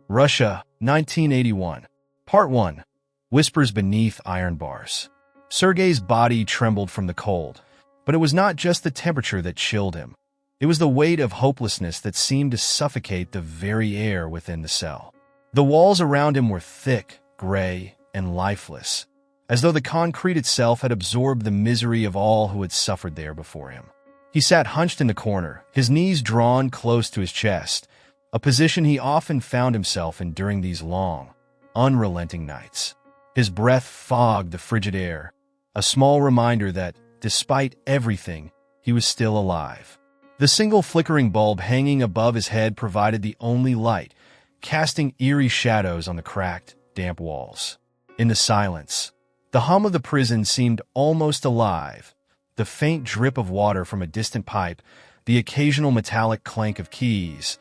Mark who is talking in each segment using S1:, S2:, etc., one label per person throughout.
S1: Russia, 1981. Part 1. Whispers beneath iron bars. Sergei's body trembled from the cold, but it was not just the temperature that chilled him. It was the weight of hopelessness that seemed to suffocate the very air within the cell. The walls around him were thick, gray, and lifeless, as though the concrete itself had absorbed the misery of all who had suffered there before him. He sat hunched in the corner, his knees drawn close to his chest, a position he often found himself in during these long, unrelenting nights. His breath fogged the frigid air, a small reminder that, despite everything, he was still alive. The single flickering bulb hanging above his head provided the only light, casting eerie shadows on the cracked, damp walls. In the silence, the hum of the prison seemed almost alive. The faint drip of water from a distant pipe, the occasional metallic clank of keys,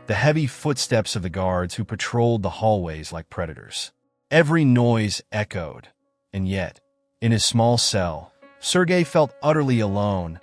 S1: the heavy footsteps of the guards who patrolled the hallways like predators. Every noise echoed, and yet, in his small cell, Sergei felt utterly alone,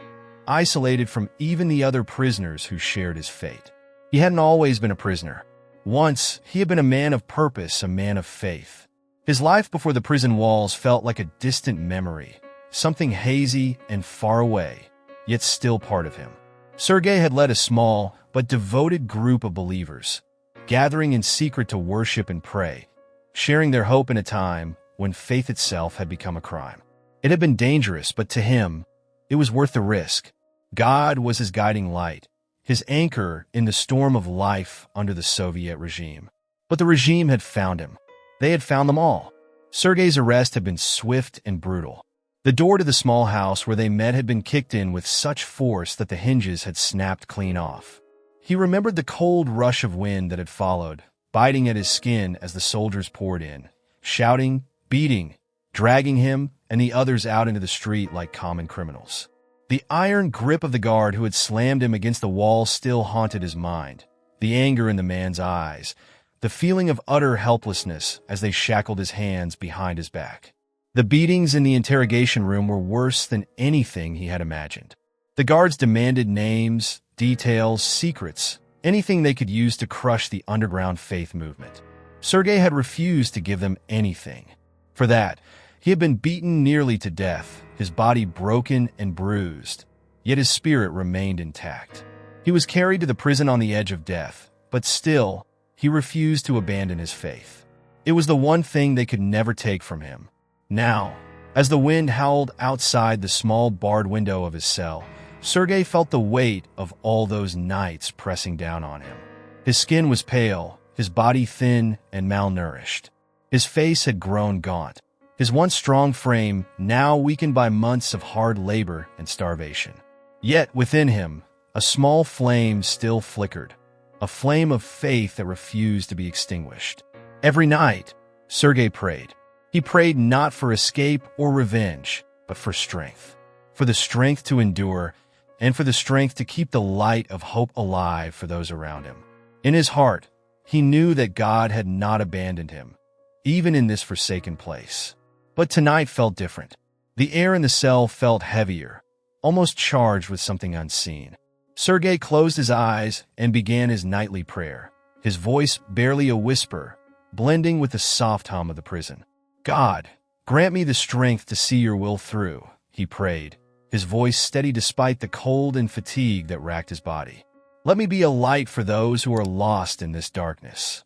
S1: isolated from even the other prisoners who shared his fate. He hadn't always been a prisoner. Once, he had been a man of purpose, a man of faith. His life before the prison walls felt like a distant memory, something hazy and far away, yet still part of him. Sergei had led a small but devoted group of believers, gathering in secret to worship and pray, sharing their hope in a time when faith itself had become a crime. It had been dangerous, but to him, it was worth the risk. God was his guiding light, his anchor in the storm of life under the Soviet regime. But the regime had found him. They had found them all. Sergei's arrest had been swift and brutal. The door to the small house where they met had been kicked in with such force that the hinges had snapped clean off. He remembered the cold rush of wind that had followed, biting at his skin as the soldiers poured in, shouting, beating, dragging him and the others out into the street like common criminals. The iron grip of the guard who had slammed him against the wall still haunted his mind, the anger in the man's eyes, the feeling of utter helplessness as they shackled his hands behind his back. The beatings in the interrogation room were worse than anything he had imagined. The guards demanded names, details, secrets, anything they could use to crush the underground faith movement. Sergei had refused to give them anything. For that, he had been beaten nearly to death, his body broken and bruised, yet his spirit remained intact. He was carried to the prison on the edge of death, but still, he refused to abandon his faith. It was the one thing they could never take from him. Now, as the wind howled outside the small barred window of his cell, Sergei felt the weight of all those nights pressing down on him. His skin was pale, his body thin and malnourished. His face had grown gaunt, his once strong frame now weakened by months of hard labor and starvation. Yet within him, a small flame still flickered, a flame of faith that refused to be extinguished. Every night, Sergei prayed. He prayed not for escape or revenge, but for strength. For the strength to endure, and for the strength to keep the light of hope alive for those around him. In his heart, he knew that God had not abandoned him, even in this forsaken place. But tonight felt different. The air in the cell felt heavier, almost charged with something unseen. Sergei closed his eyes and began his nightly prayer, his voice barely a whisper, blending with the soft hum of the prison. God, grant me the strength to see your will through, he prayed, his voice steady despite the cold and fatigue that racked his body. Let me be a light for those who are lost in this darkness.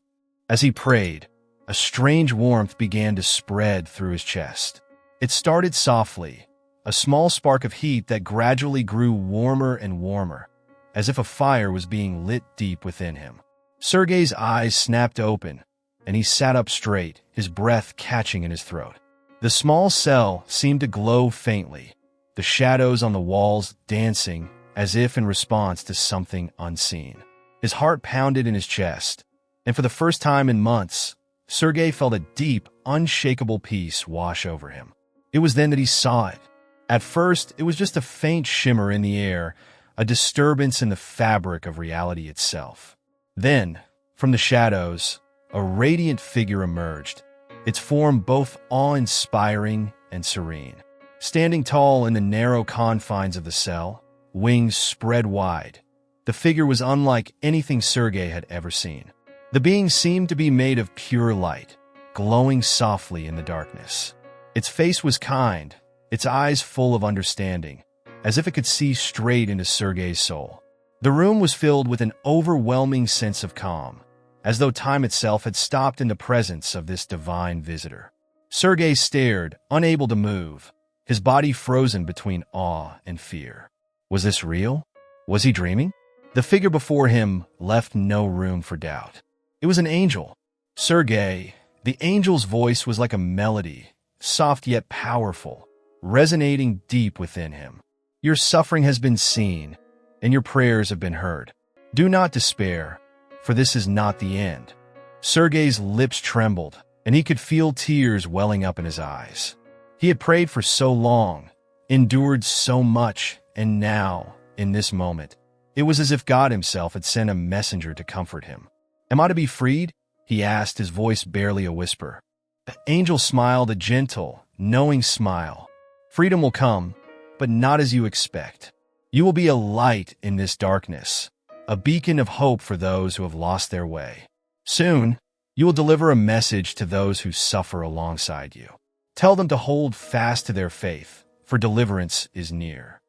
S1: As he prayed, a strange warmth began to spread through his chest. It started softly, a small spark of heat that gradually grew warmer and warmer, as if a fire was being lit deep within him. Sergei's eyes snapped open, and he sat up straight, his breath catching in his throat. The small cell seemed to glow faintly, the shadows on the walls dancing as if in response to something unseen. His heart pounded in his chest, and for the first time in months, Sergei felt a deep, unshakable peace wash over him. It was then that he saw it. At first, it was just a faint shimmer in the air, a disturbance in the fabric of reality itself. Then, from the shadows, a radiant figure emerged, its form both awe-inspiring and serene. Standing tall in the narrow confines of the cell, wings spread wide, the figure was unlike anything Sergei had ever seen. The being seemed to be made of pure light, glowing softly in the darkness. Its face was kind, its eyes full of understanding, as if it could see straight into Sergei's soul. The room was filled with an overwhelming sense of calm, as though time itself had stopped in the presence of this divine visitor. Sergei stared, unable to move, his body frozen between awe and fear. Was this real? Was he dreaming? The figure before him left no room for doubt. It was an angel. Sergei, the angel's voice was like a melody, soft yet powerful, resonating deep within him. Your suffering has been seen, and your prayers have been heard. Do not despair, for this is not the end. Sergei's lips trembled, and he could feel tears welling up in his eyes. He had prayed for so long, endured so much, and now, in this moment, it was as if God himself had sent a messenger to comfort him. Am I to be freed? He asked, his voice barely a whisper. The angel smiled, a gentle, knowing smile. Freedom will come, but not as you expect. You will be a light in this darkness, a beacon of hope for those who have lost their way. Soon, you will deliver a message to those who suffer alongside you. Tell them to hold fast to their faith, for deliverance is near.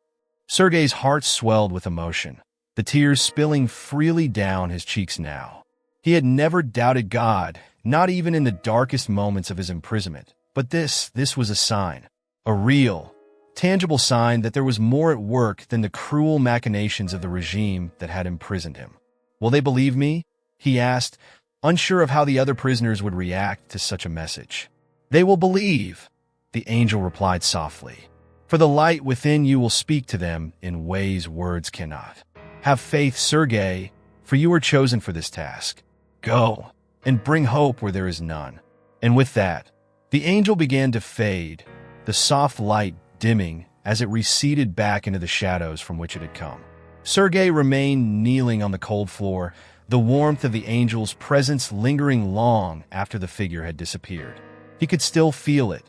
S1: Sergei's heart swelled with emotion, the tears spilling freely down his cheeks now. He had never doubted God, not even in the darkest moments of his imprisonment. But this was a sign, a real, tangible sign that there was more at work than the cruel machinations of the regime that had imprisoned him. Will they believe me? He asked, unsure of how the other prisoners would react to such a message. They will believe, the angel replied softly. For the light within you will speak to them in ways words cannot. Have faith, Sergei, for you are chosen for this task. Go, and bring hope where there is none. And with that, the angel began to fade, the soft light dimming as it receded back into the shadows from which it had come. Sergei remained kneeling on the cold floor, the warmth of the angel's presence lingering long after the figure had disappeared. He could still feel it,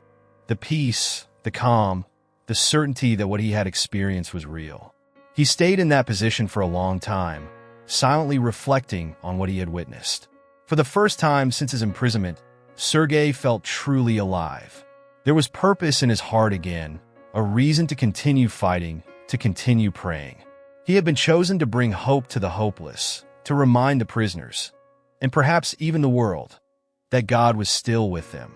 S1: the peace, the calm, the certainty that what he had experienced was real. He stayed in that position for a long time, silently reflecting on what he had witnessed. For the first time since his imprisonment, Sergei felt truly alive. There was purpose in his heart again, a reason to continue fighting, to continue praying. He had been chosen to bring hope to the hopeless, to remind the prisoners, and perhaps even the world, that God was still with them,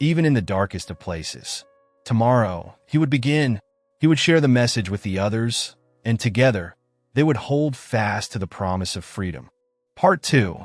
S1: even in the darkest of places. Tomorrow, he would begin. He would share the message with the others, and together, they would hold fast to the promise of freedom. Part 2.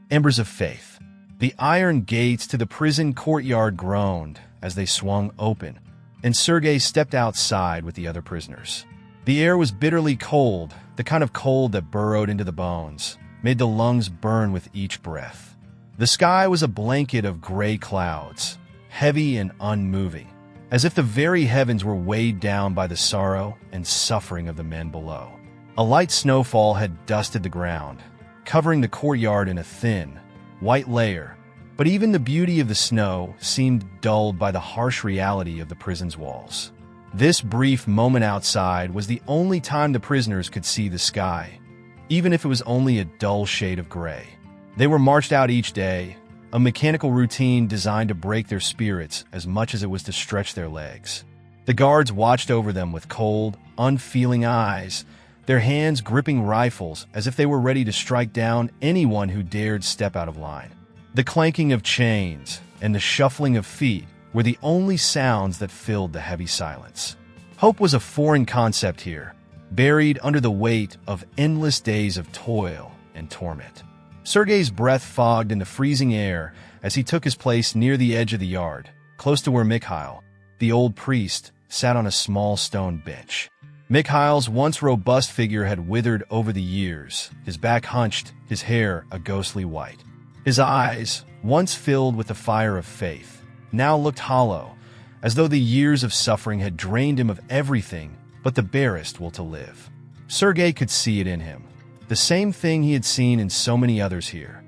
S1: Embers of Faith. The iron gates to the prison courtyard groaned as they swung open, and Sergei stepped outside with the other prisoners. The air was bitterly cold, the kind of cold that burrowed into the bones, made the lungs burn with each breath. The sky was a blanket of gray clouds, heavy and unmoving, as if the very heavens were weighed down by the sorrow and suffering of the men below. A light snowfall had dusted the ground, covering the courtyard in a thin, white layer, but even the beauty of the snow seemed dulled by the harsh reality of the prison's walls. This brief moment outside was the only time the prisoners could see the sky, even if it was only a dull shade of gray. They were marched out each day, a mechanical routine designed to break their spirits as much as it was to stretch their legs. The guards watched over them with cold, unfeeling eyes, their hands gripping rifles as if they were ready to strike down anyone who dared step out of line. The clanking of chains and the shuffling of feet were the only sounds that filled the heavy silence. Hope was a foreign concept here, buried under the weight of endless days of toil and torment. Sergei's breath fogged in the freezing air as he took his place near the edge of the yard, close to where Mikhail, the old priest, sat on a small stone bench. Mikhail's once robust figure had withered over the years, his back hunched, his hair a ghostly white. His eyes, once filled with the fire of faith, now looked hollow, as though the years of suffering had drained him of everything but the barest will to live. Sergei could see it in him, the same thing he had seen in so many others here,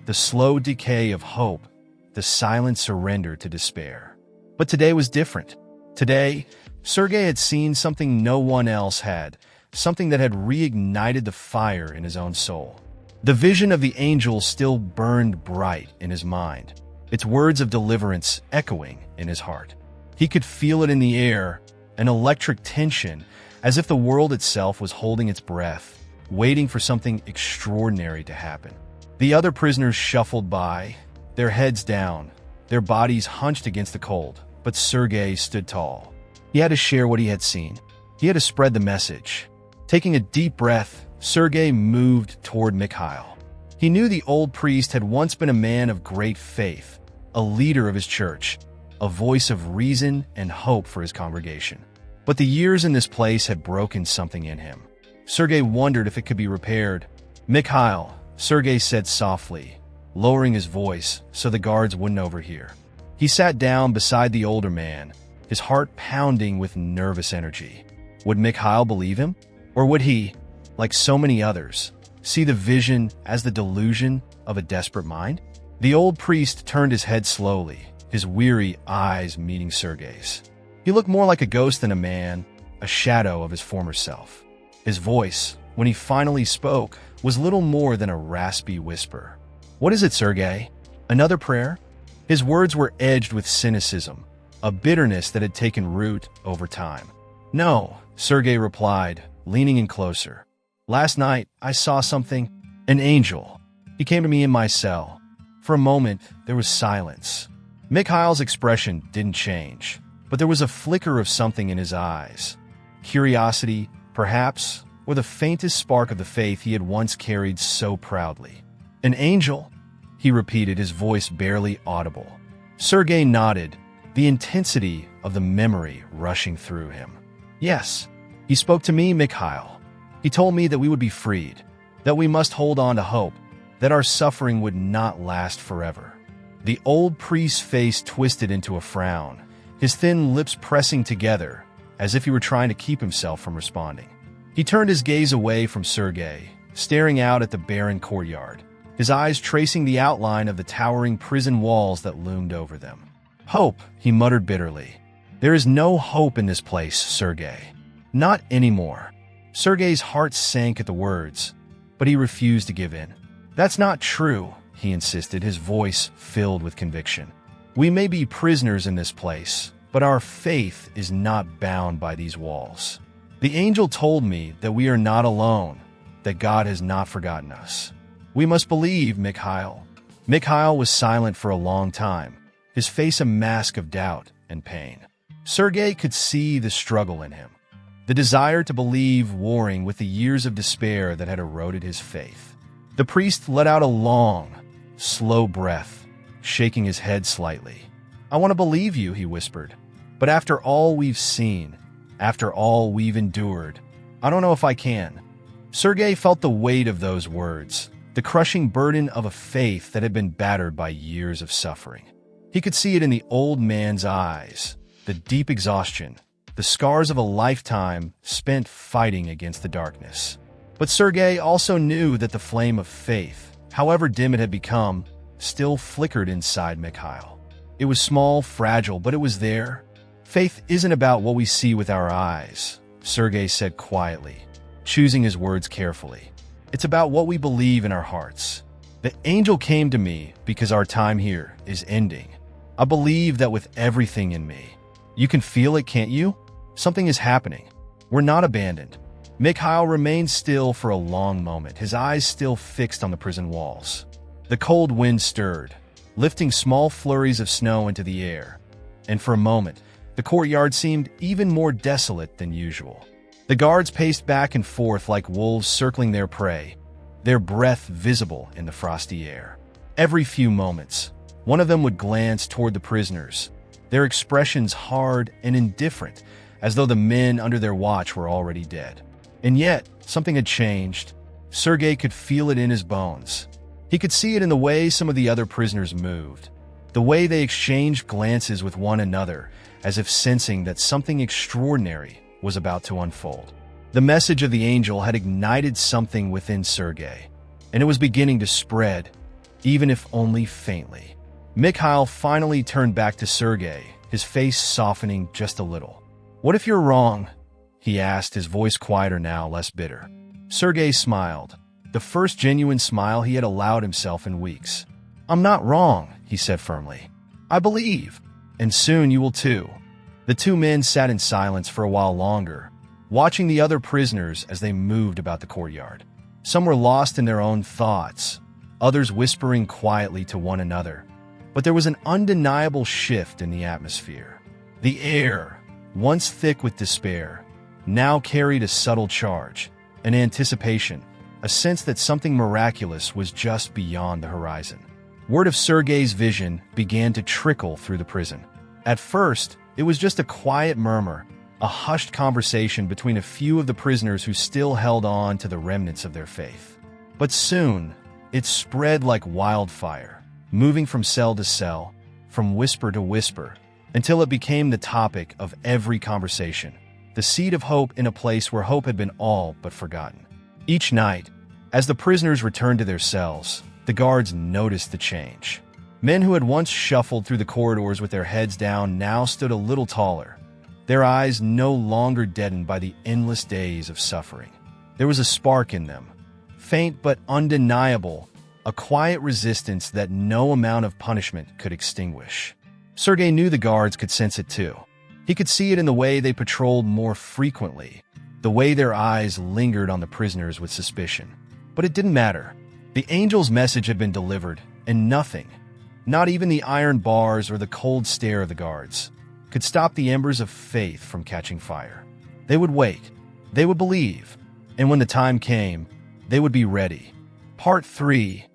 S1: the slow decay of hope, the silent surrender to despair. But today was different. Today, Sergei had seen something no one else had, something that had reignited the fire in his own soul. The vision of the angel still burned bright in his mind, its words of deliverance echoing in his heart. He could feel it in the air, an electric tension, as if the world itself was holding its breath, waiting for something extraordinary to happen. The other prisoners shuffled by, their heads down, their bodies hunched against the cold, but Sergei stood tall. He had to share what he had seen. He had to spread the message. Taking a deep breath, Sergei moved toward Mikhail. He knew the old priest had once been a man of great faith, a leader of his church, a voice of reason and hope for his congregation. But the years in this place had broken something in him. Sergei wondered if it could be repaired. "Mikhail," Sergei said softly, lowering his voice so the guards wouldn't overhear. He sat down beside the older man, his heart pounding with nervous energy. Would Mikhail believe him? Or would he, like so many others, see the vision as the delusion of a desperate mind? The old priest turned his head slowly, his weary eyes meeting Sergei's. He looked more like a ghost than a man, a shadow of his former self. His voice, when he finally spoke, was little more than a raspy whisper. "What is it, Sergei? Another prayer?" His words were edged with cynicism, a bitterness that had taken root over time. "No," Sergei replied, leaning in closer. "Last night, I saw something. An angel. He came to me in my cell. For a moment, there was silence. Mikhail's expression didn't change, but there was a flicker of something in his eyes. Curiosity, perhaps, or the faintest spark of the faith he had once carried so proudly. "An angel?" he repeated, his voice barely audible. Sergei nodded, the intensity of the memory rushing through him. "Yes, he spoke to me, Mikhail. He told me that we would be freed, that we must hold on to hope, that our suffering would not last forever." The old priest's face twisted into a frown, his thin lips pressing together, as if he were trying to keep himself from responding. He turned his gaze away from Sergei, staring out at the barren courtyard, his eyes tracing the outline of the towering prison walls that loomed over them. "Hope," he muttered bitterly. "There is no hope in this place, Sergei. Not anymore." Sergei's heart sank at the words, but he refused to give in. "That's not true," he insisted, his voice filled with conviction. "We may be prisoners in this place, but our faith is not bound by these walls. The angel told me that we are not alone, that God has not forgotten us. We must believe, Mikhail." Mikhail was silent for a long time, his face a mask of doubt and pain. Sergei could see the struggle in him, the desire to believe warring with the years of despair that had eroded his faith. The priest let out a long, slow breath, shaking his head slightly. "I want to believe you," he whispered. "But after all we've seen, after all we've endured, I don't know if I can." Sergei felt the weight of those words, the crushing burden of a faith that had been battered by years of suffering. He could see it in the old man's eyes, the deep exhaustion, the scars of a lifetime spent fighting against the darkness. But Sergei also knew that the flame of faith, however dim it had become, still flickered inside Mikhail. It was small, fragile, but it was there. "Faith isn't about what we see with our eyes," Sergei said quietly, choosing his words carefully. "It's about what we believe in our hearts. The angel came to me because our time here is ending. I believe that with everything in me. You can feel it, can't you? Something is happening. We're not abandoned." Mikhail remained still for a long moment, his eyes still fixed on the prison walls. The cold wind stirred, lifting small flurries of snow into the air, and for a moment, the courtyard seemed even more desolate than usual. The guards paced back and forth like wolves circling their prey, their breath visible in the frosty air. Every few moments, one of them would glance toward the prisoners, their expressions hard and indifferent, as though the men under their watch were already dead. And yet, something had changed. Sergei could feel it in his bones. He could see it in the way some of the other prisoners moved, the way they exchanged glances with one another, as if sensing that something extraordinary was about to unfold. The message of the angel had ignited something within Sergei, and it was beginning to spread, even if only faintly. Mikhail finally turned back to Sergei, his face softening just a little. "What if you're wrong?" he asked, his voice quieter now, less bitter. Sergei smiled. the first genuine smile he had allowed himself in weeks. "I'm not wrong," he said firmly. "I believe, and soon you will too." The two men sat in silence for a while longer, watching the other prisoners as they moved about the courtyard. Some were lost in their own thoughts, others whispering quietly to one another. But there was an undeniable shift in the atmosphere. The air, once thick with despair, now carried a subtle charge, an anticipation, a sense that something miraculous was just beyond the horizon. Word of Sergei's vision began to trickle through the prison. At first, it was just a quiet murmur, a hushed conversation between a few of the prisoners who still held on to the remnants of their faith. But soon, it spread like wildfire, moving from cell to cell, from whisper to whisper, until it became the topic of every conversation, the seed of hope in a place where hope had been all but forgotten. Each night, as the prisoners returned to their cells, the guards noticed the change. Men who had once shuffled through the corridors with their heads down now stood a little taller, their eyes no longer deadened by the endless days of suffering. There was a spark in them, faint but undeniable, a quiet resistance that no amount of punishment could extinguish. Sergei knew the guards could sense it too. He could see it in the way they patrolled more frequently, the way their eyes lingered on the prisoners with suspicion. But it didn't matter. The angel's message had been delivered, and nothing, not even the iron bars or the cold stare of the guards, could stop the embers of faith from catching fire. They would wait, they would believe, and when the time came, they would be ready. Part 3.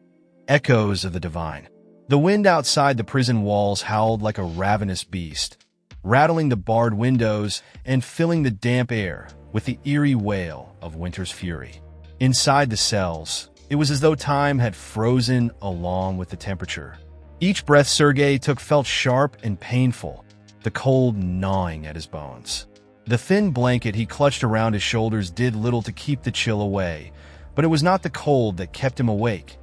S1: Echoes of the Divine. The wind outside the prison walls howled like a ravenous beast, rattling the barred windows and filling the damp air with the eerie wail of winter's fury. Inside the cells, it was as though time had frozen along with the temperature. Each breath Sergei took felt sharp and painful, the cold gnawing at his bones. The thin blanket he clutched around his shoulders did little to keep the chill away, but it was not the cold that kept him awake.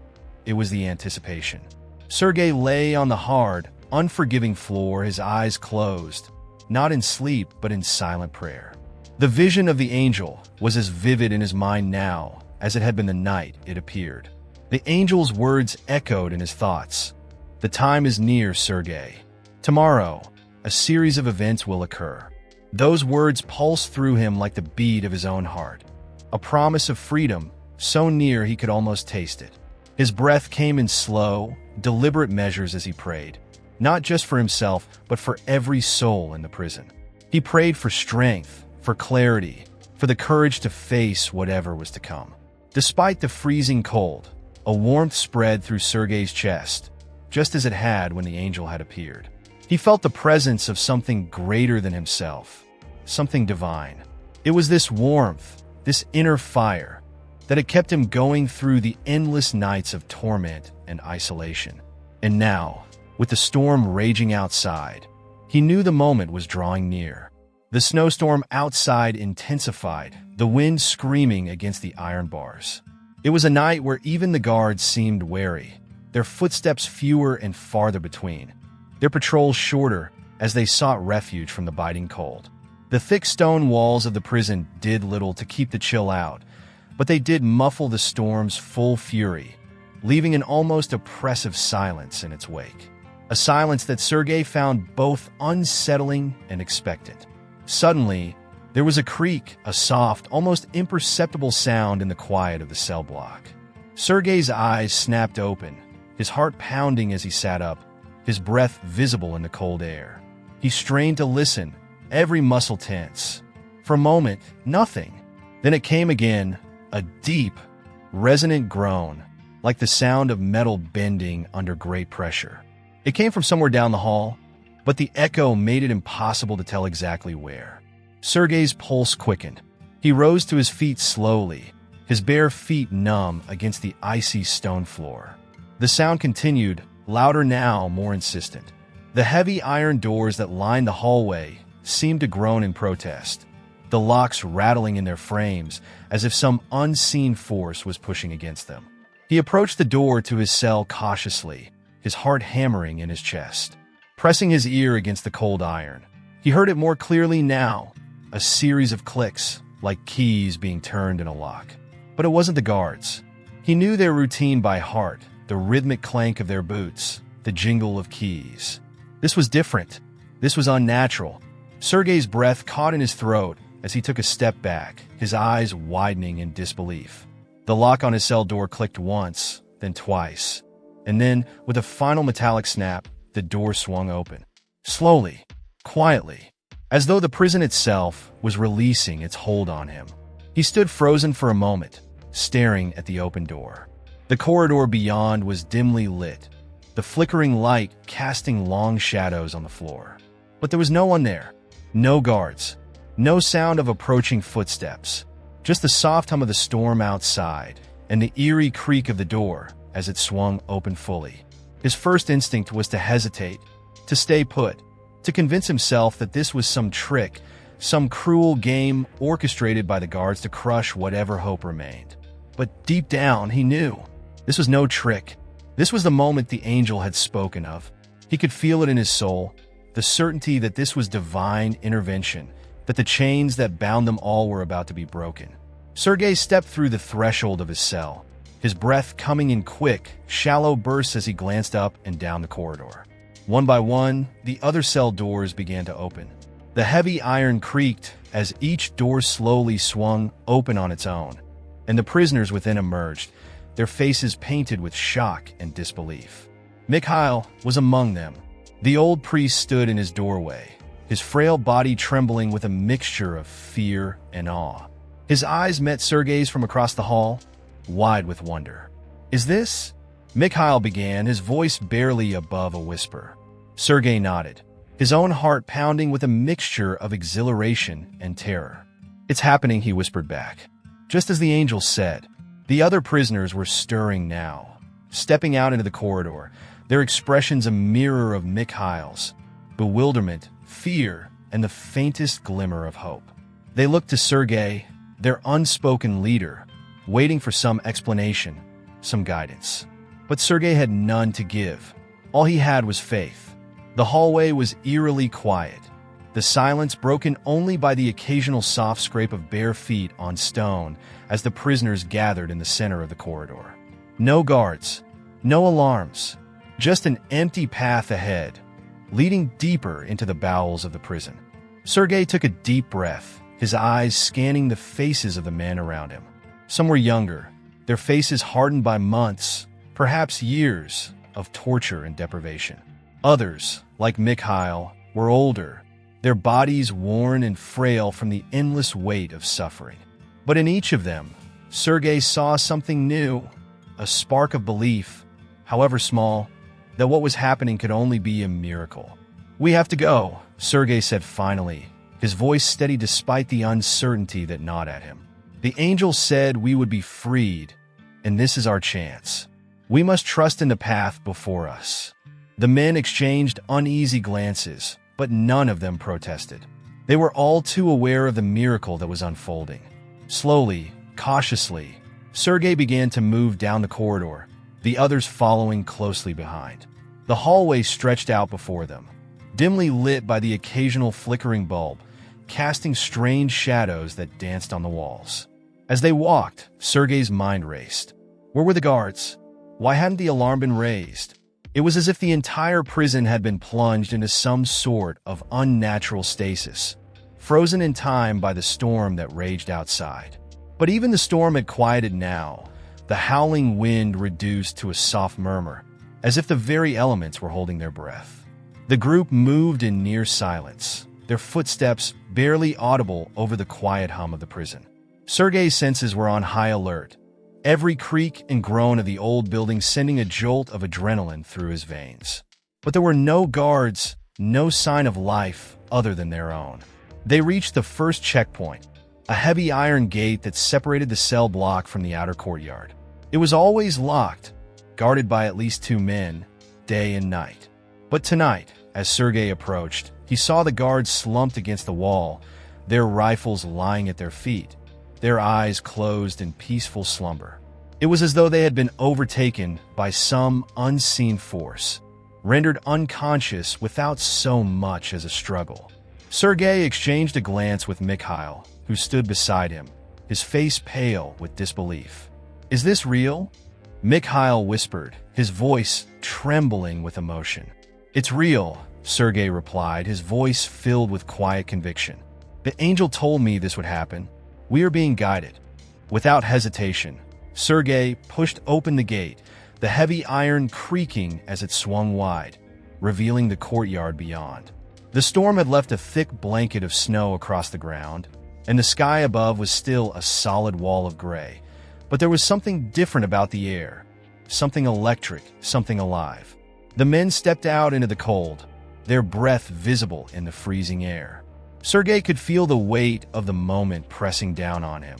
S1: It was the anticipation. Sergei lay on the hard, unforgiving floor, his eyes closed, not in sleep but in silent prayer. The vision of the angel was as vivid in his mind now as it had been the night it appeared. The angel's words echoed in his thoughts. "The time is near, Sergei. Tomorrow, a series of events will occur." Those words pulsed through him like the beat of his own heart. A promise of freedom, so near he could almost taste it. His breath came in slow, deliberate measures as he prayed, not just for himself, but for every soul in the prison. He prayed for strength, for clarity, for the courage to face whatever was to come. Despite the freezing cold, a warmth spread through Sergei's chest, just as it had when the angel had appeared. He felt the presence of something greater than himself, something divine. It was this warmth, this inner fire, that had kept him going through the endless nights of torment and isolation. And now, with the storm raging outside, he knew the moment was drawing near. The snowstorm outside intensified, the wind screaming against the iron bars. It was a night where even the guards seemed wary, their footsteps fewer and farther between, their patrols shorter as they sought refuge from the biting cold. The thick stone walls of the prison did little to keep the chill out, but they did muffle the storm's full fury, leaving an almost oppressive silence in its wake. A silence that Sergei found both unsettling and expectant. Suddenly, there was a creak, a soft, almost imperceptible sound in the quiet of the cell block. Sergei's eyes snapped open, his heart pounding as he sat up, his breath visible in the cold air. He strained to listen, every muscle tense. For a moment, nothing. Then it came again, a deep, resonant groan, like the sound of metal bending under great pressure. It came from somewhere down the hall, but the echo made it impossible to tell exactly where. Sergei's pulse quickened. He rose to his feet slowly, his bare feet numb against the icy stone floor. The sound continued, louder now, more insistent. The heavy iron doors that lined the hallway seemed to groan in protest, the locks rattling in their frames as if some unseen force was pushing against them. He approached the door to his cell cautiously, his heart hammering in his chest. Pressing his ear against the cold iron, he heard it more clearly now, a series of clicks, like keys being turned in a lock. But it wasn't the guards. He He knew their routine by heart, the rhythmic clank of their boots, the jingle of keys. This was different. This was unnatural. Sergei's breath caught in his throat as he took a step back, his eyes widening in disbelief. The lock on his cell door clicked once, then twice. And then, with a final metallic snap, the door swung open. Slowly, quietly, as though the prison itself was releasing its hold on him. He stood frozen for a moment, staring at the open door. The corridor beyond was dimly lit, the flickering light casting long shadows on the floor. But there was no one there. No guards. No sound of approaching footsteps. Just the soft hum of the storm outside and the eerie creak of the door as it swung open fully. His first instinct was to hesitate, to stay put, to convince himself that this was some trick, some cruel game orchestrated by the guards to crush whatever hope remained. But deep down, he knew. This was no trick. This was the moment the angel had spoken of. He could feel it in his soul, the certainty that this was divine intervention, that the chains that bound them all were about to be broken. Sergei stepped through the threshold of his cell, his breath coming in quick, shallow bursts as he glanced up and down the corridor. One by one, the other cell doors began to open. The heavy iron creaked as each door slowly swung open on its own, and the prisoners within emerged, their faces painted with shock and disbelief. Mikhail was among them. The old priest stood in his doorway, his frail body trembling with a mixture of fear and awe. His eyes met Sergei's from across the hall, wide with wonder. "Is this?" Mikhail began, his voice barely above a whisper. Sergei nodded, his own heart pounding with a mixture of exhilaration and terror. "It's happening," he whispered back. Just as the angel said, the other prisoners were stirring now, stepping out into the corridor, their expressions a mirror of Mikhail's: bewilderment, fear, and the faintest glimmer of hope. They looked to Sergei, their unspoken leader, waiting for some explanation, some guidance. But Sergei had none to give. All he had was faith. The hallway was eerily quiet, the silence broken only by the occasional soft scrape of bare feet on stone as the prisoners gathered in the center of the corridor. No guards, no alarms, just an empty path ahead, leading deeper into the bowels of the prison. Sergei took a deep breath, his eyes scanning the faces of the men around him. Some were younger, their faces hardened by months, perhaps years, of torture and deprivation. Others, like Mikhail, were older, their bodies worn and frail from the endless weight of suffering. But in each of them, Sergei saw something new, a spark of belief, however small, that what was happening could only be a miracle. "We have to go," Sergei said finally, his voice steady despite the uncertainty that gnawed at him. "The angel said we would be freed, and this is our chance. We must trust in the path before us." The men exchanged uneasy glances, but none of them protested. They were all too aware of the miracle that was unfolding. Slowly, cautiously, Sergei began to move down the corridor, the others following closely behind. The hallway stretched out before them, dimly lit by the occasional flickering bulb, casting strange shadows that danced on the walls. As they walked, Sergei's mind raced. Where were the guards? Why hadn't the alarm been raised? It was as if the entire prison had been plunged into some sort of unnatural stasis, frozen in time by the storm that raged outside. But even the storm had quieted now, the howling wind reduced to a soft murmur, as if the very elements were holding their breath. The group moved in near silence, their footsteps barely audible over the quiet hum of the prison. Sergei's senses were on high alert, every creak and groan of the old building sending a jolt of adrenaline through his veins. But there were no guards, no sign of life other than their own. They reached the first checkpoint, a heavy iron gate that separated the cell block from the outer courtyard. It was always locked, guarded by at least 2 men, day and night. But tonight, as Sergei approached, he saw the guards slumped against the wall, their rifles lying at their feet, their eyes closed in peaceful slumber. It was as though they had been overtaken by some unseen force, rendered unconscious without so much as a struggle. Sergei exchanged a glance with Mikhail, who stood beside him, his face pale with disbelief. "Is this real?" Mikhail whispered, his voice trembling with emotion. "It's real," Sergei replied, his voice filled with quiet conviction. "The angel told me this would happen. We are being guided." Without hesitation, Sergei pushed open the gate, the heavy iron creaking as it swung wide, revealing the courtyard beyond. The storm had left a thick blanket of snow across the ground, and the sky above was still a solid wall of gray. But there was something different about the air, something electric, something alive. The men stepped out into the cold, their breath visible in the freezing air. Sergei could feel the weight of the moment pressing down on him,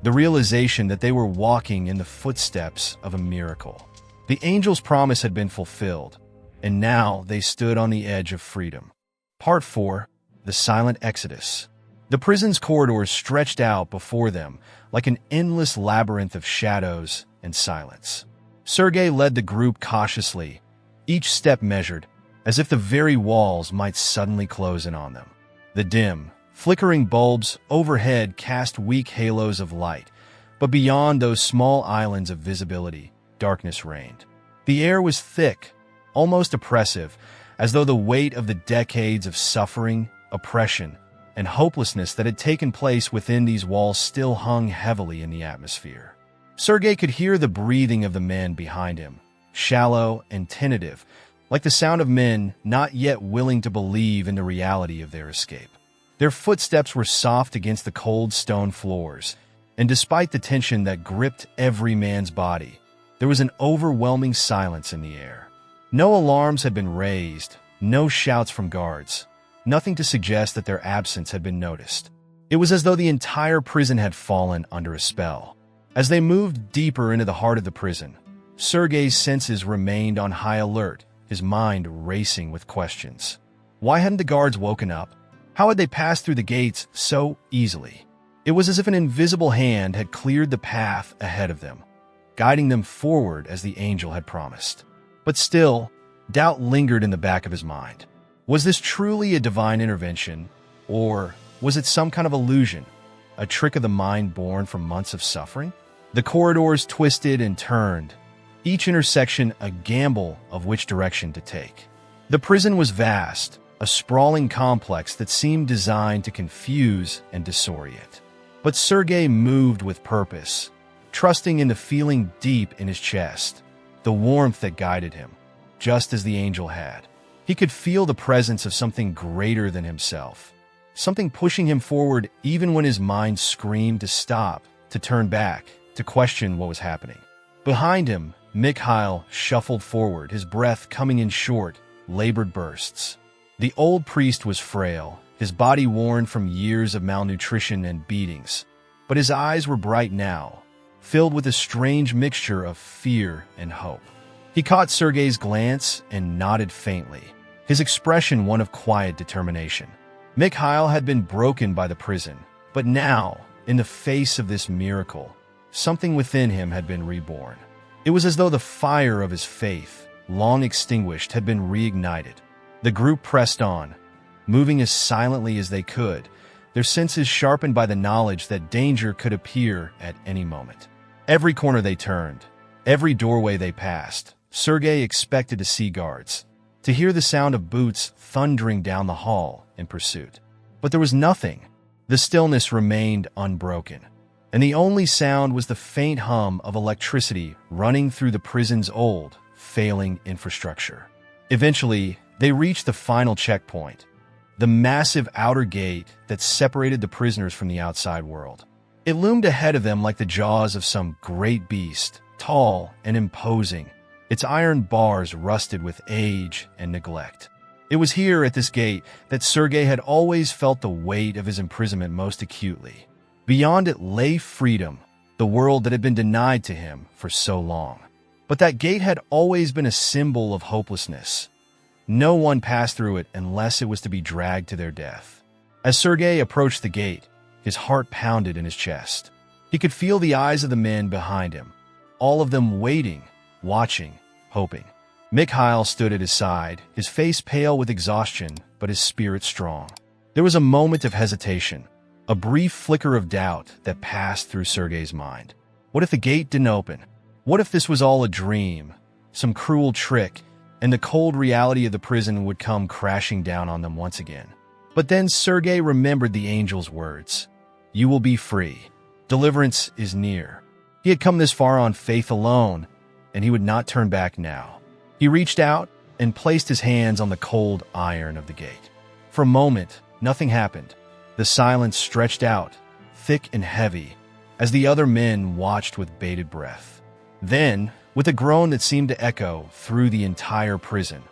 S1: the realization that they were walking in the footsteps of a miracle. The angel's promise had been fulfilled, and now they stood on the edge of freedom. Part 4. The Silent Exodus. The prison's corridors stretched out before them like an endless labyrinth of shadows and silence. Sergei led the group cautiously, each step measured, as if the very walls might suddenly close in on them. The dim, flickering bulbs overhead cast weak halos of light, but beyond those small islands of visibility, darkness reigned. The air was thick, almost oppressive, as though the weight of the decades of suffering, oppression, and hopelessness that had taken place within these walls still hung heavily in the atmosphere. Sergei could hear the breathing of the men behind him, shallow and tentative, like the sound of men not yet willing to believe in the reality of their escape. Their footsteps were soft against the cold stone floors, and despite the tension that gripped every man's body, there was an overwhelming silence in the air. No alarms had been raised, no shouts from guards, nothing to suggest that their absence had been noticed. It was as though the entire prison had fallen under a spell. As they moved deeper into the heart of the prison, Sergei's senses remained on high alert, his mind racing with questions. Why hadn't the guards woken up? How had they passed through the gates so easily? It was as if an invisible hand had cleared the path ahead of them, guiding them forward as the angel had promised. But still, doubt lingered in the back of his mind. Was this truly a divine intervention, or was it some kind of illusion, a trick of the mind born from months of suffering? The corridors twisted and turned, each intersection a gamble of which direction to take. The prison was vast, a sprawling complex that seemed designed to confuse and disorient. But Sergei moved with purpose, trusting in the feeling deep in his chest, the warmth that guided him, just as the angel had. He could feel the presence of something greater than himself, something pushing him forward even when his mind screamed to stop, to turn back, to question what was happening. Behind him, Mikhail shuffled forward, his breath coming in short, labored bursts. The old priest was frail, his body worn from years of malnutrition and beatings, but his eyes were bright now, filled with a strange mixture of fear and hope. He caught Sergei's glance and nodded faintly, his expression one of quiet determination. Mikhail had been broken by the prison, but now, in the face of this miracle, something within him had been reborn. It was as though the fire of his faith, long extinguished, had been reignited. The group pressed on, moving as silently as they could, their senses sharpened by the knowledge that danger could appear at any moment. Every corner they turned, every doorway they passed, Sergei expected to see guards, to hear the sound of boots thundering down the hall in pursuit. But there was nothing. The stillness remained unbroken, and the only sound was the faint hum of electricity running through the prison's old, failing infrastructure. Eventually, they reached the final checkpoint, the massive outer gate that separated the prisoners from the outside world. It loomed ahead of them like the jaws of some great beast, tall and imposing, its iron bars rusted with age and neglect. It was here at this gate that Sergei had always felt the weight of his imprisonment most acutely. Beyond it lay freedom, the world that had been denied to him for so long. But that gate had always been a symbol of hopelessness. No one passed through it unless it was to be dragged to their death. As Sergei approached the gate, his heart pounded in his chest. He could feel the eyes of the men behind him, all of them waiting, watching, hoping. Mikhail stood at his side, his face pale with exhaustion, but his spirit strong. There was a moment of hesitation, a brief flicker of doubt that passed through Sergei's mind. What if the gate didn't open? What if this was all a dream, some cruel trick, and the cold reality of the prison would come crashing down on them once again? But then Sergei remembered the angel's words. You will be free. Deliverance is near. He had come this far on faith alone, and he would not turn back now. He reached out and placed his hands on the cold iron of the gate. For a moment, nothing happened. The silence stretched out, thick and heavy, as the other men watched with bated breath. Then, with a groan that seemed to echo through the entire prison,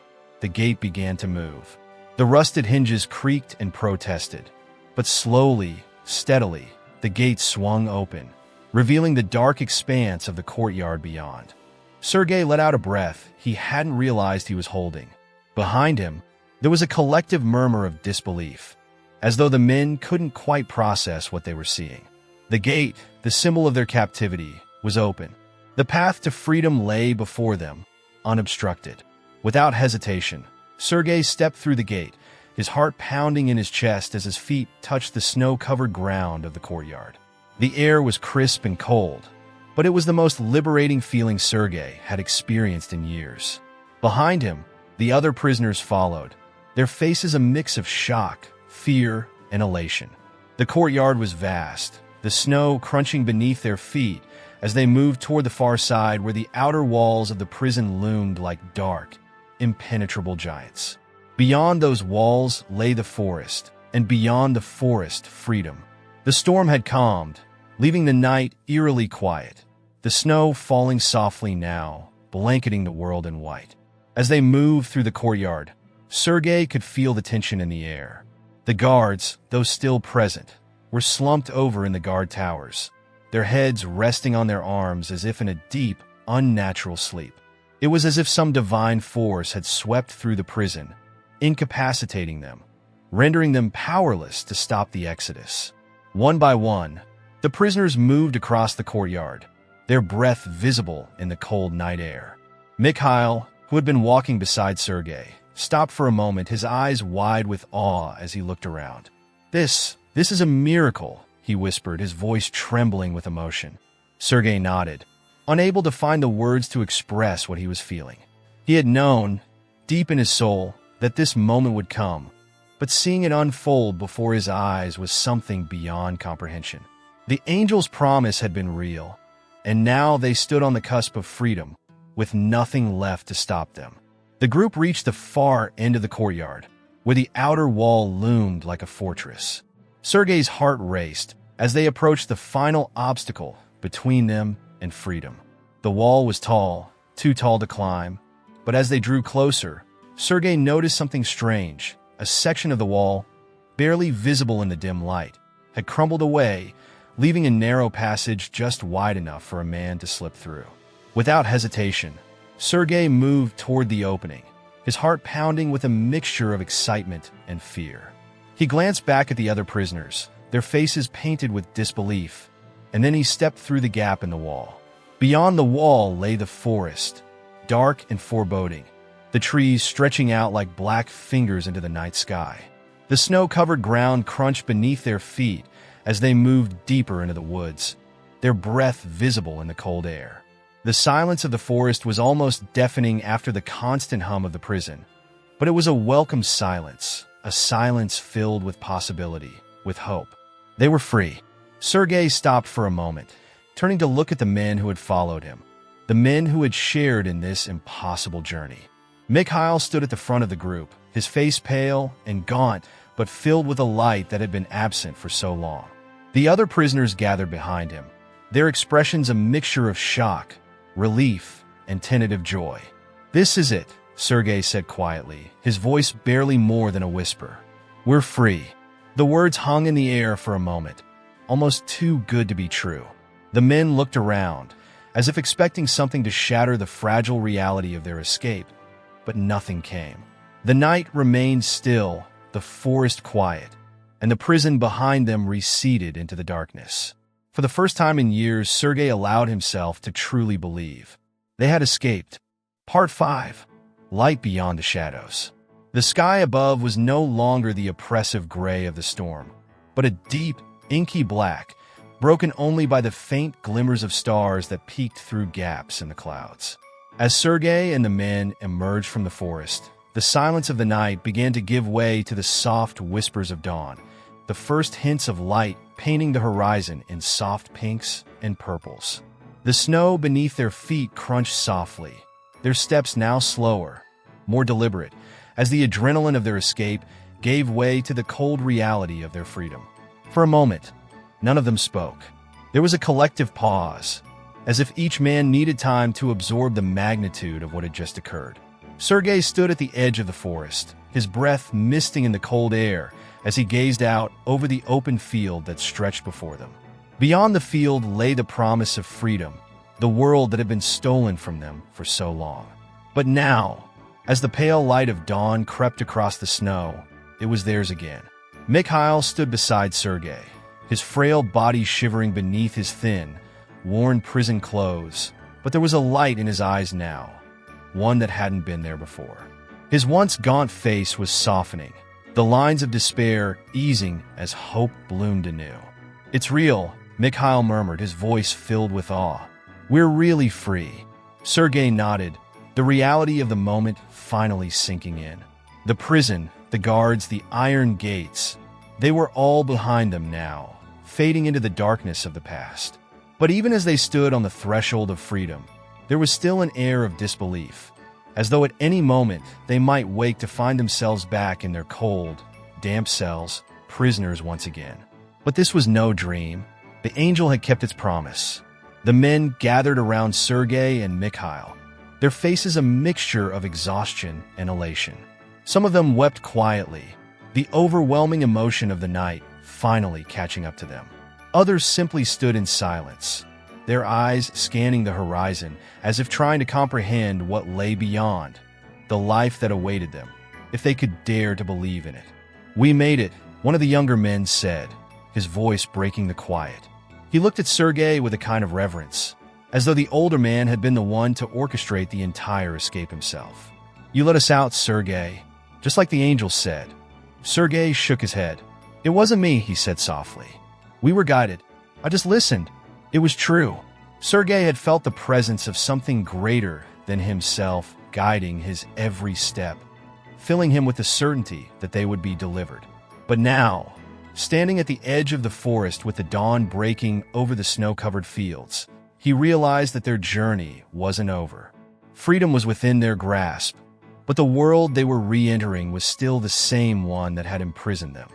S1: the gate began to move. The rusted hinges creaked and protested, but slowly, steadily, the gate swung open, revealing the dark expanse of the courtyard beyond. Sergei let out a breath he hadn't realized he was holding. Behind him, there was a collective murmur of disbelief, as though the men couldn't quite process what they were seeing. The gate, the symbol of their captivity, was open. The path to freedom lay before them, unobstructed. Without hesitation, Sergei stepped through the gate, his heart pounding in his chest as his feet touched the snow-covered ground of the courtyard. The air was crisp and cold, but it was the most liberating feeling Sergei had experienced in years. Behind him, the other prisoners followed, their faces a mix of shock, fear, and elation. The courtyard was vast, the snow crunching beneath their feet as they moved toward the far side where the outer walls of the prison loomed like dark, impenetrable giants. Beyond those walls lay the forest, and beyond the forest, freedom. The storm had calmed, leaving the night eerily quiet, the snow falling softly now, blanketing the world in white. As they moved through the courtyard, Sergei could feel the tension in the air. The guards, though still present, were slumped over in the guard towers, their heads resting on their arms as if in a deep, unnatural sleep. It was as if some divine force had swept through the prison, incapacitating them, rendering them powerless to stop the exodus. One by one, the prisoners moved across the courtyard, their breath visible in the cold night air. Mikhail, who had been walking beside Sergei, stopped for a moment, his eyes wide with awe as he looked around. This is a miracle, he whispered, his voice trembling with emotion. Sergei nodded, unable to find the words to express what he was feeling. He had known, deep in his soul, that this moment would come, but seeing it unfold before his eyes was something beyond comprehension. The angel's promise had been real, and now they stood on the cusp of freedom, with nothing left to stop them. The group reached the far end of the courtyard, where the outer wall loomed like a fortress. Sergei's heart raced as they approached the final obstacle between them and freedom. The wall was tall, too tall to climb, but as they drew closer, Sergei noticed something strange. A section of the wall, barely visible in the dim light, had crumbled away, leaving a narrow passage just wide enough for a man to slip through. Without hesitation, Sergei moved toward the opening, his heart pounding with a mixture of excitement and fear. He glanced back at the other prisoners, their faces painted with disbelief, and then he stepped through the gap in the wall. Beyond the wall lay the forest, dark and foreboding, the trees stretching out like black fingers into the night sky. The snow-covered ground crunched beneath their feet as they moved deeper into the woods, their breath visible in the cold air. The silence of the forest was almost deafening after the constant hum of the prison, but it was a welcome silence, a silence filled with possibility, with hope. They were free. Sergei stopped for a moment, turning to look at the men who had followed him, the men who had shared in this impossible journey. Mikhail stood at the front of the group, his face pale and gaunt, but filled with a light that had been absent for so long. The other prisoners gathered behind him, their expressions a mixture of shock, relief, and tentative joy. "This is it," Sergei said quietly, his voice barely more than a whisper. "We're free." The words hung in the air for a moment, almost too good to be true. The men looked around, as if expecting something to shatter the fragile reality of their escape, but nothing came. The night remained still, the forest quiet, and the prison behind them receded into the darkness. For the first time in years, Sergei allowed himself to truly believe. They had escaped. Part 5. Light beyond the shadows. The sky above was no longer the oppressive gray of the storm, but a deep, inky black, broken only by the faint glimmers of stars that peeked through gaps in the clouds. As Sergei and the men emerged from the forest, the silence of the night began to give way to the soft whispers of dawn, the first hints of light painting the horizon in soft pinks and purples. The snow beneath their feet crunched softly, their steps now slower, more deliberate, as the adrenaline of their escape gave way to the cold reality of their freedom. For a moment, none of them spoke. There was a collective pause, as if each man needed time to absorb the magnitude of what had just occurred. Sergei stood at the edge of the forest, his breath misting in the cold air as he gazed out over the open field that stretched before them. Beyond the field lay the promise of freedom, the world that had been stolen from them for so long. But now, as the pale light of dawn crept across the snow, it was theirs again. Mikhail stood beside Sergei, his frail body shivering beneath his thin, worn prison clothes, but there was a light in his eyes now, one that hadn't been there before. His once gaunt face was softening, the lines of despair easing as hope bloomed anew. "It's real," Mikhail murmured, his voice filled with awe. "We're really free." Sergei nodded, the reality of the moment finally sinking in. The prison, the guards, the iron gates, they were all behind them now, fading into the darkness of the past. But even as they stood on the threshold of freedom, there was still an air of disbelief, as though at any moment they might wake to find themselves back in their cold, damp cells, prisoners once again. But this was no dream. The angel had kept its promise. The men gathered around Sergei and Mikhail, their faces a mixture of exhaustion and elation. Some of them wept quietly, the overwhelming emotion of the night finally catching up to them. Others simply stood in silence, their eyes scanning the horizon as if trying to comprehend what lay beyond, the life that awaited them, if they could dare to believe in it. "We made it," one of the younger men said, his voice breaking the quiet. He looked at Sergei with a kind of reverence, as though the older man had been the one to orchestrate the entire escape himself. "You let us out, Sergei, just like the angel said." Sergei shook his head. "It wasn't me," he said softly. "We were guided. I just listened. It was true." Sergei had felt the presence of something greater than himself guiding his every step, filling him with the certainty that they would be delivered. But now, standing at the edge of the forest with the dawn breaking over the snow-covered fields, he realized that their journey wasn't over. Freedom was within their grasp, but the world they were re-entering was still the same one that had imprisoned them.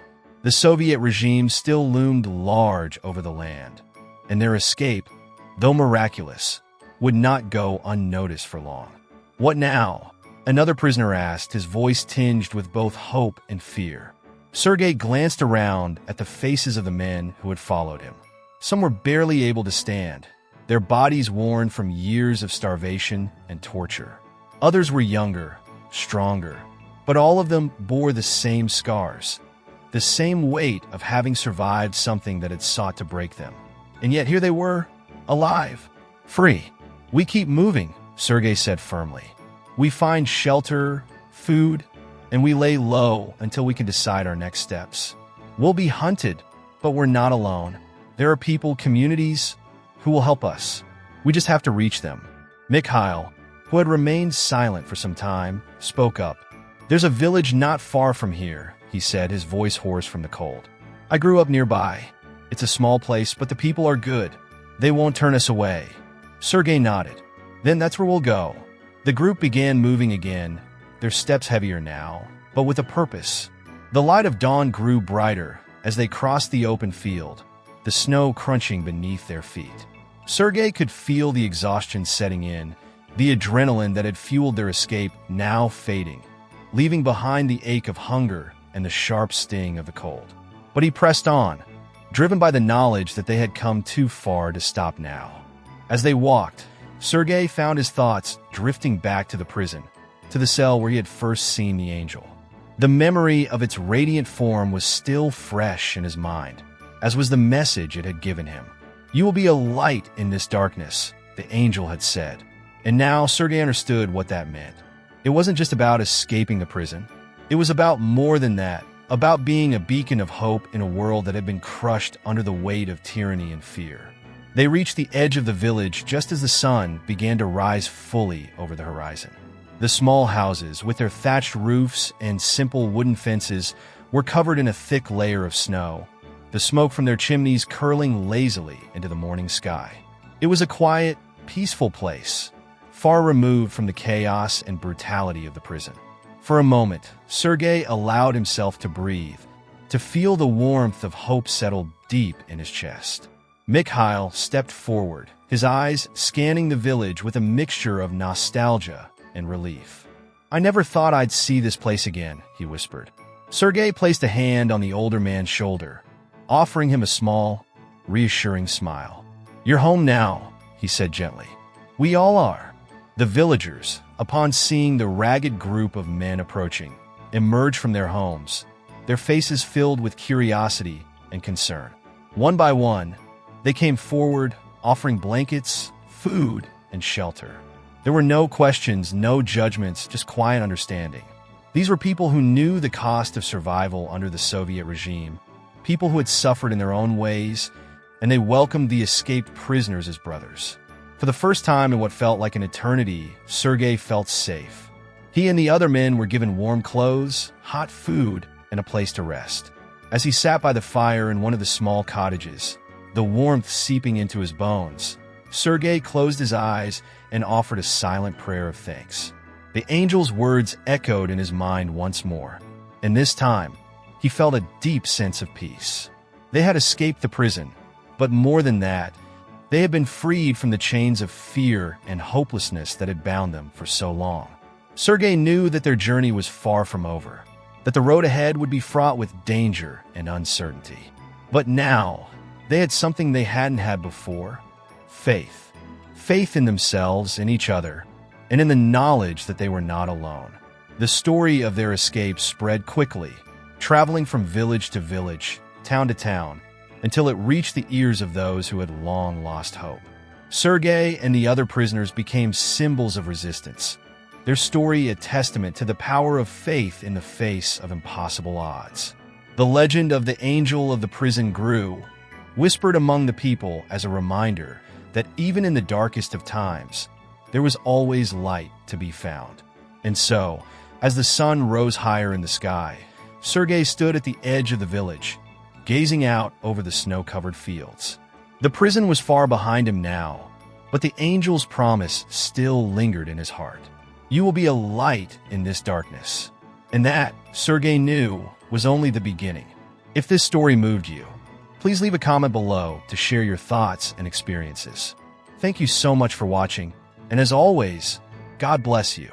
S1: The Soviet regime still loomed large over the land, and their escape, though miraculous, would not go unnoticed for long. "What now?" another prisoner asked, his voice tinged with both hope and fear. Sergei glanced around at the faces of the men who had followed him. Some were barely able to stand, their bodies worn from years of starvation and torture. Others were younger, stronger, but all of them bore the same scars, the same weight of having survived something that had sought to break them. And yet here they were, alive, free. "We keep moving," Sergei said firmly. "We find shelter, food, and we lay low until we can decide our next steps. We'll be hunted, but we're not alone. There are people, communities, who will help us. We just have to reach them." Mikhail, who had remained silent for some time, spoke up. "There's a village not far from here," he said, his voice hoarse from the cold. "I grew up nearby. It's a small place, but the people are good. They won't turn us away." Sergei nodded. "Then that's where we'll go." The group began moving again, their steps heavier now, but with a purpose. The light of dawn grew brighter as they crossed the open field, the snow crunching beneath their feet. Sergei could feel the exhaustion setting in, the adrenaline that had fueled their escape now fading, leaving behind the ache of hunger and the sharp sting of the cold. But he pressed on, driven by the knowledge that they had come too far to stop now. As they walked, Sergei found his thoughts drifting back to the prison, to the cell where he had first seen the angel. The memory of its radiant form was still fresh in his mind, as was the message it had given him. "You will be a light in this darkness," the angel had said. And now Sergei understood what that meant. It wasn't just about escaping the prison. It was about more than that, about being a beacon of hope in a world that had been crushed under the weight of tyranny and fear. They reached the edge of the village just as the sun began to rise fully over the horizon. The small houses, with their thatched roofs and simple wooden fences, were covered in a thick layer of snow, the smoke from their chimneys curling lazily into the morning sky. It was a quiet, peaceful place, far removed from the chaos and brutality of the prison. For a moment, Sergei allowed himself to breathe, to feel the warmth of hope settle deep in his chest. Mikhail stepped forward, his eyes scanning the village with a mixture of nostalgia and relief. "I never thought I'd see this place again," he whispered. Sergei placed a hand on the older man's shoulder, offering him a small, reassuring smile. "You're home now," he said gently. "We all are." The villagers, upon seeing the ragged group of men approaching, emerged from their homes, their faces filled with curiosity and concern. One by one, they came forward, offering blankets, food, and shelter. There were no questions, no judgments, just quiet understanding. These were people who knew the cost of survival under the Soviet regime, people who had suffered in their own ways, and they welcomed the escaped prisoners as brothers. For the first time in what felt like an eternity, Sergei felt safe. He and the other men were given warm clothes, hot food, and a place to rest. As he sat by the fire in one of the small cottages, the warmth seeping into his bones, Sergei closed his eyes and offered a silent prayer of thanks. The angel's words echoed in his mind once more, and this time, he felt a deep sense of peace. They had escaped the prison, but more than that, they had been freed from the chains of fear and hopelessness that had bound them for so long. Sergei knew that their journey was far from over, that the road ahead would be fraught with danger and uncertainty. But now, they had something they hadn't had before: faith. Faith in themselves, in each other, and in the knowledge that they were not alone. The story of their escape spread quickly, traveling from village to village, town to town, until it reached the ears of those who had long lost hope. Sergei and the other prisoners became symbols of resistance, their story a testament to the power of faith in the face of impossible odds. The legend of the angel of the prison grew, whispered among the people as a reminder that even in the darkest of times, there was always light to be found. And so, as the sun rose higher in the sky, Sergei stood at the edge of the village, gazing out over the snow-covered fields. The prison was far behind him now, but the angel's promise still lingered in his heart. "You will be a light in this darkness." And that, Sergei knew, was only the beginning. If this story moved you, please leave a comment below to share your thoughts and experiences. Thank you so much for watching, and as always, God bless you.